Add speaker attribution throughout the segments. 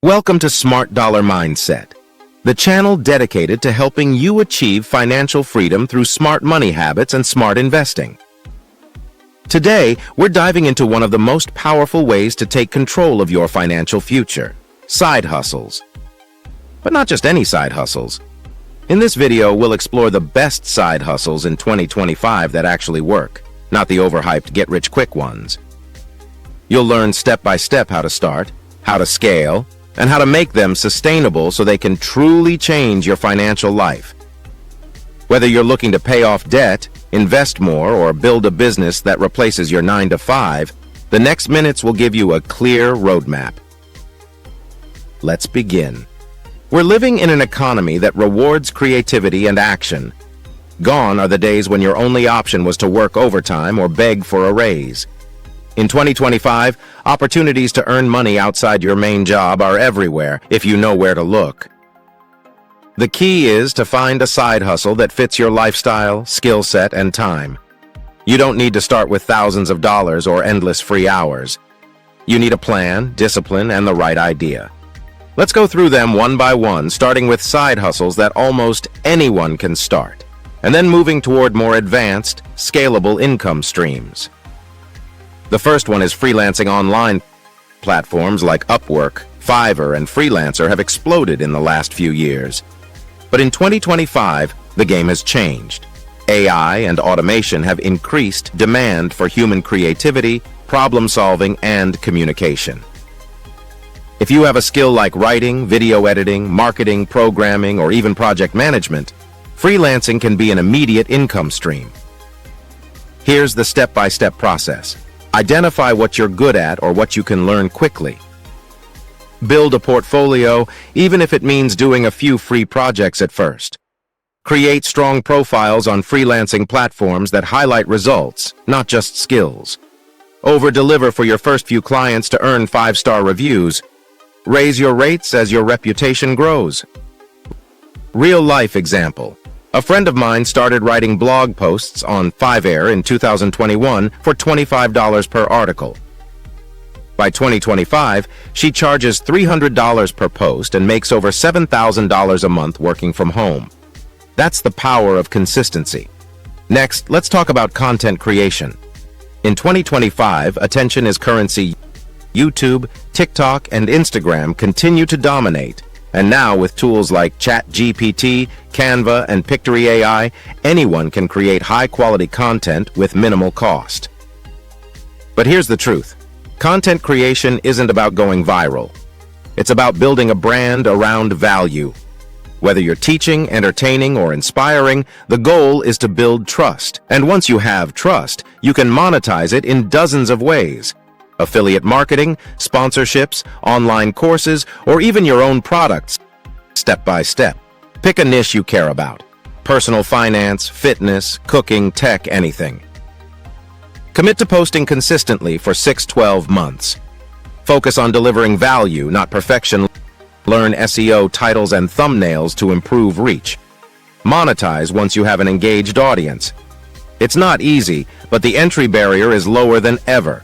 Speaker 1: Welcome to Smart Dollar Mindset, the channel dedicated to helping you achieve financial freedom through smart money habits and smart investing. Today, we're diving into one of the most powerful ways to take control of your financial future: side hustles. But not just any side hustles. In this video, we'll explore the best side hustles in 2025 that actually work, not the overhyped get-rich-quick ones. You'll learn step-by-step how to start, how to scale, and how to make them sustainable so they can truly change your financial life. Whether you're looking to pay off debt, invest more, or build a business that replaces your 9-to-5, the next minutes will give you a clear roadmap. Let's begin. We're living in an economy that rewards creativity and action. Gone are the days when your only option was to work overtime or beg for a raise. In 2025, opportunities to earn money outside your main job are everywhere if you know where to look. The key is to find a side hustle that fits your lifestyle, skill set, and time. You don't need to start with thousands of dollars or endless free hours. You need a plan, discipline, and the right idea. Let's go through them one by one, starting with side hustles that almost anyone can start, and then moving toward more advanced, scalable income streams. The first one is freelancing. Online platforms like Upwork, Fiverr, and Freelancer have exploded in the last few years. But in 2025, the game has changed. AI and automation have increased demand for human creativity, problem-solving, and communication. If you have a skill like writing, video editing, marketing, programming, or even project management, freelancing can be an immediate income stream. Here's the step-by-step process. Identify what you're good at or what you can learn quickly. Build a portfolio, even if it means doing a few free projects at first. Create strong profiles on freelancing platforms that highlight results, not just skills. Over-deliver for your first few clients to earn 5-star reviews. Raise your rates as your reputation grows. Real-life example. A friend of mine started writing blog posts on Fiverr in 2021 for $25 per article. By 2025, she charges $300 per post and makes over $7,000 a month working from home. That's the power of consistency. Next, let's talk about content creation. In 2025, attention is currency. YouTube, TikTok, and Instagram continue to dominate. And now, with tools like ChatGPT, Canva, and Pictory AI, anyone can create high-quality content with minimal cost. But here's the truth. Content creation isn't about going viral. It's about building a brand around value. Whether you're teaching, entertaining, or inspiring, the goal is to build trust. And once you have trust, you can monetize it in dozens of ways. Affiliate marketing, sponsorships, online courses, or even your own products, step by step. Pick a niche you care about: personal finance, fitness, cooking, tech, anything. Commit to posting consistently for 6-12 months. Focus on delivering value, not perfection. Learn SEO, titles, and thumbnails to improve reach. Monetize once you have an engaged audience. It's not easy, but the entry barrier is lower than ever.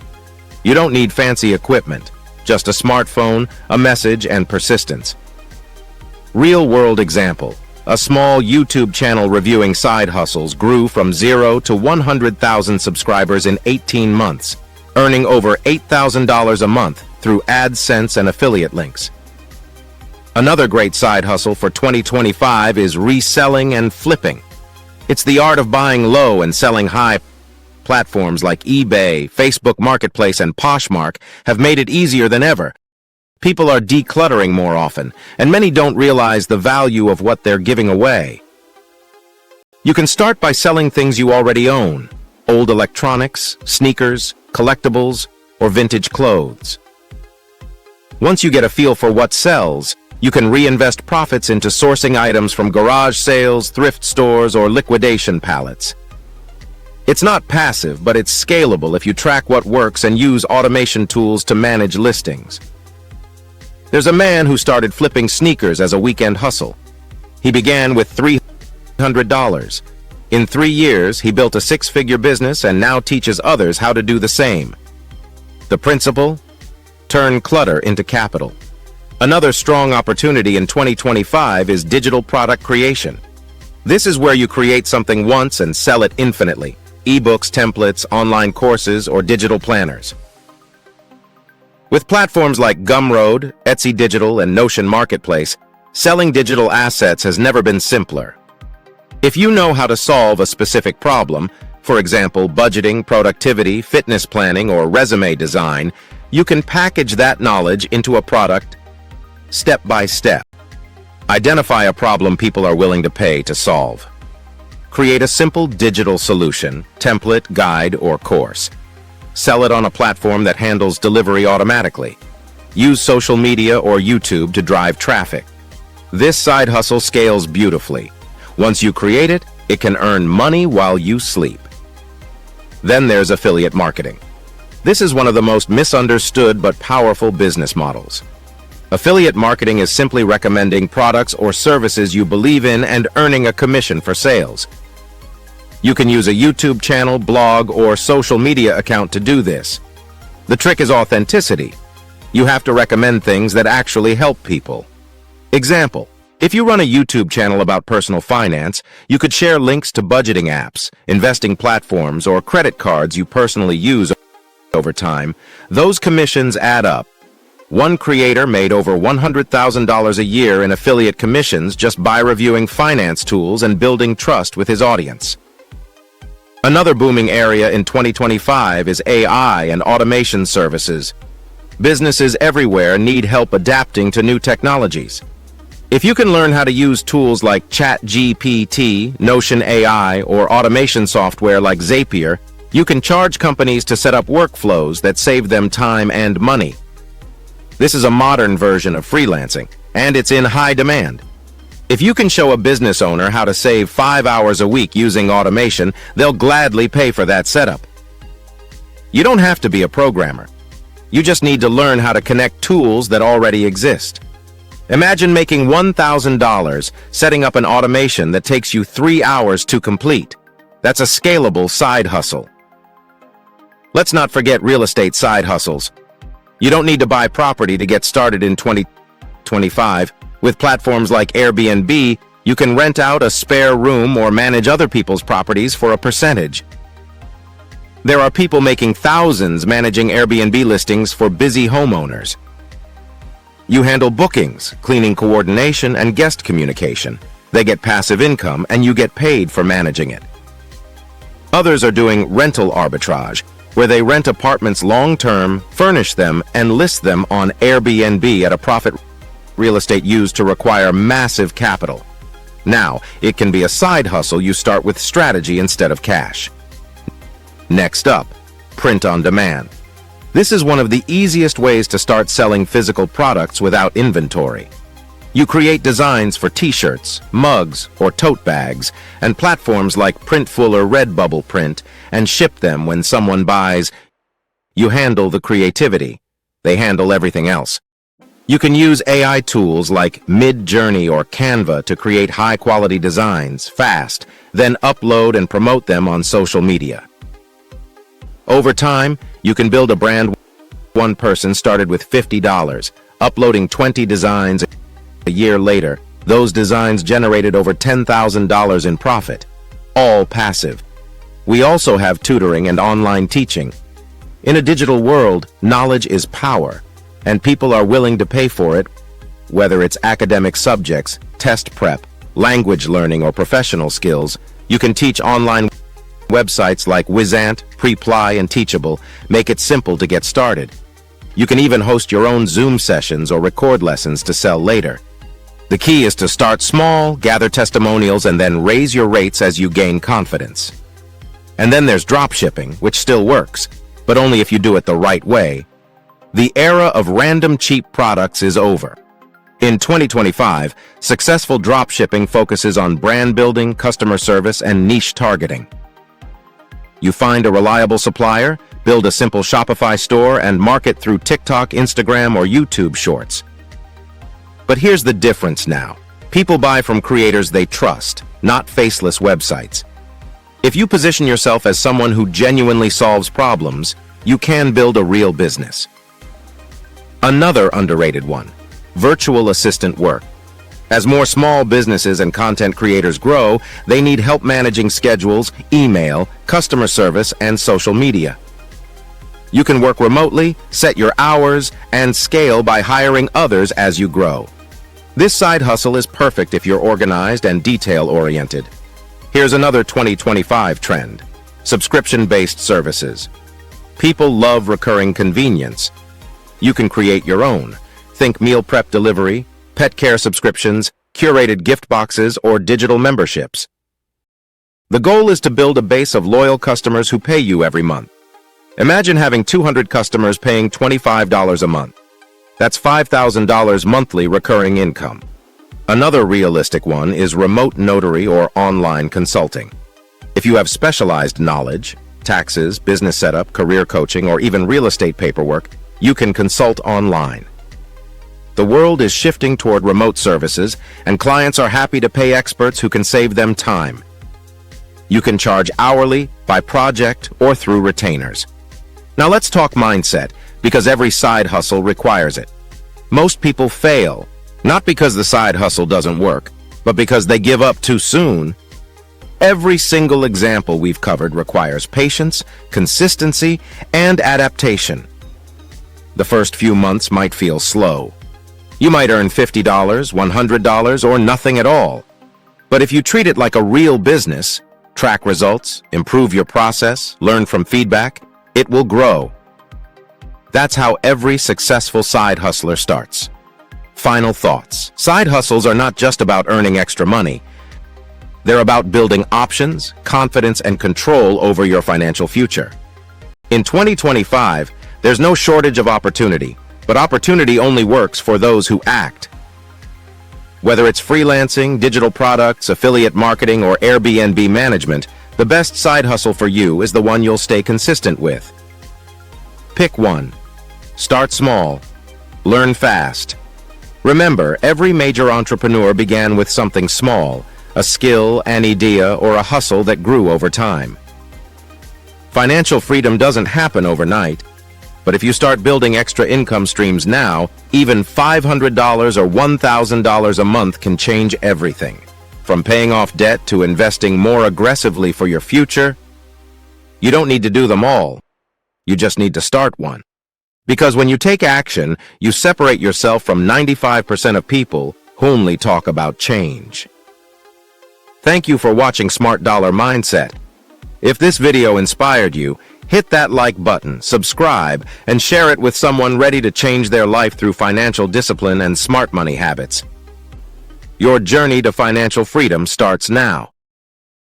Speaker 1: You don't need fancy equipment, just a smartphone, a message, and persistence. Real-world example. A small YouTube channel reviewing side hustles grew from 0 to 100,000 subscribers in 18 months, earning over $8,000 a month through AdSense and affiliate links. Another great side hustle for 2025 is reselling and flipping. It's the art of buying low and selling high. Platforms like eBay, Facebook Marketplace, and Poshmark have made it easier than ever. People are decluttering more often, and many don't realize the value of what they're giving away. You can start by selling things you already own: old electronics, sneakers, collectibles, or vintage clothes. Once you get a feel for what sells, you can reinvest profits into sourcing items from garage sales, thrift stores, or liquidation pallets. It's not passive, but it's scalable if you track what works and use automation tools to manage listings. There's a man who started flipping sneakers as a weekend hustle. He began with $300. In 3 years, he built a 6-figure business and now teaches others how to do the same. The principle? Turn clutter into capital. Another strong opportunity in 2025 is digital product creation. This is where you create something once and sell it infinitely. Ebooks, templates, online courses, or digital planners. With platforms like Gumroad, Etsy Digital, and Notion Marketplace, selling digital assets has never been simpler. If you know how to solve a specific problem, for example, budgeting, productivity, fitness planning, or resume design, you can package that knowledge into a product step by step. Identify a problem people are willing to pay to solve. Create a simple digital solution, template, guide, or course. Sell it on a platform that handles delivery automatically. Use social media or YouTube to drive traffic. This side hustle scales beautifully. Once you create it, it can earn money while you sleep. Then there's affiliate marketing. This is one of the most misunderstood but powerful business models. Affiliate marketing is simply recommending products or services you believe in and earning a commission for sales. You can use a YouTube channel, blog, or social media account to do this. The trick is authenticity. You have to recommend things that actually help people. Example, if you run a YouTube channel about personal finance, you could share links to budgeting apps, investing platforms, or credit cards you personally use over time. Those commissions add up. One creator made over $100,000 a year in affiliate commissions just by reviewing finance tools and building trust with his audience. Another booming area in 2025 is AI and automation services. Businesses everywhere need help adapting to new technologies. If you can learn how to use tools like ChatGPT, Notion AI, or automation software like Zapier, you can charge companies to set up workflows that save them time and money. This is a modern version of freelancing, and it's in high demand. If you can show a business owner how to save 5 hours a week using automation, they'll gladly pay for that setup. You don't have to be a programmer. You just need to learn how to connect tools that already exist. Imagine making $1,000 setting up an automation that takes you 3 hours to complete. That's a scalable side hustle. Let's not forget real estate side hustles. You don't need to buy property to get started in 2025. With platforms like Airbnb, you can rent out a spare room or manage other people's properties for a percentage. There are people making thousands managing Airbnb listings for busy homeowners. You handle bookings, cleaning coordination, and guest communication. They get passive income, and you get paid for managing it. Others are doing rental arbitrage, where they rent apartments long-term, furnish them, and list them on Airbnb at a profit. Real estate used to require massive capital. Now, it can be a side hustle you start with strategy instead of cash. Next up, print on demand. This is one of the easiest ways to start selling physical products without inventory. You create designs for t-shirts, mugs, or tote bags, and platforms like Printful or Redbubble Print, and ship them when someone buys. You handle the creativity. They handle everything else. You can use AI tools like Midjourney or Canva to create high-quality designs fast, then upload and promote them on social media. Over time, you can build a brand. One person started with $50, uploading 20 designs. A year later, those designs generated over $10,000 in profit, all passive. We also have tutoring and online teaching. In a digital world, knowledge is power, and people are willing to pay for it, whether it's academic subjects, test prep, language learning, or professional skills. You can teach online. Websites like Wizant, Preply, and Teachable make it simple to get started. You can even host your own Zoom sessions or record lessons to sell later. The key is to start small, gather testimonials, and then raise your rates as you gain confidence. And then there's dropshipping, which still works, but only if you do it the right way. The era of random cheap products is over. In 2025, successful dropshipping focuses on brand building, customer service, and niche targeting. You find a reliable supplier, build a simple Shopify store, and market through TikTok, Instagram, or YouTube Shorts. But here's the difference now. People buy from creators they trust, not faceless websites. If you position yourself as someone who genuinely solves problems, you can build a real business. Another underrated one, virtual assistant work. As more small businesses and content creators grow, they need help managing schedules, email, customer service, and social media. You can work remotely, set your hours, and scale by hiring others as you grow. This side hustle is perfect if you're organized and detail-oriented. Here's another 2025 trend: subscription-based services. People love recurring convenience. You can create your own. Think meal prep delivery, pet care subscriptions, curated gift boxes, or digital memberships. The goal is to build a base of loyal customers who pay you every month. Imagine having 200 customers paying $25 a month. That's $5,000 monthly recurring income. Another realistic one is remote notary or online consulting. If you have specialized knowledge, taxes, business setup, career coaching, or even real estate paperwork, you can consult online. The world is shifting toward remote services, and clients are happy to pay experts who can save them time. You can charge hourly, by project, or through retainers. Now let's talk mindset, because every side hustle requires it. Most people fail, not because the side hustle doesn't work, but because they give up too soon. Every single example we've covered requires patience, consistency, and adaptation. The first few months might feel slow. You might earn $50, $100, or nothing at all. But if you treat it like a real business, track results, improve your process, learn from feedback, it will grow. That's how every successful side hustler starts. Final thoughts. Side hustles are not just about earning extra money. They're about building options, confidence, and control over your financial future. In 2025, there's no shortage of opportunity, but opportunity only works for those who act. Whether it's freelancing, digital products, affiliate marketing, or Airbnb management, the best side hustle for you is the one you'll stay consistent with. Pick one. Start small. Learn fast. Remember, every major entrepreneur began with something small, a skill, an idea, or a hustle that grew over time. Financial freedom doesn't happen overnight, but if you start building extra income streams now, even $500 or $1,000 a month can change everything. From paying off debt to investing more aggressively for your future, you don't need to do them all. You just need to start one. Because when you take action, you separate yourself from 95% of people who only talk about change. Thank you for watching Smart Dollar Mindset. If this video inspired you, hit that like button, subscribe, and share it with someone ready to change their life through financial discipline and smart money habits. Your journey to financial freedom starts now.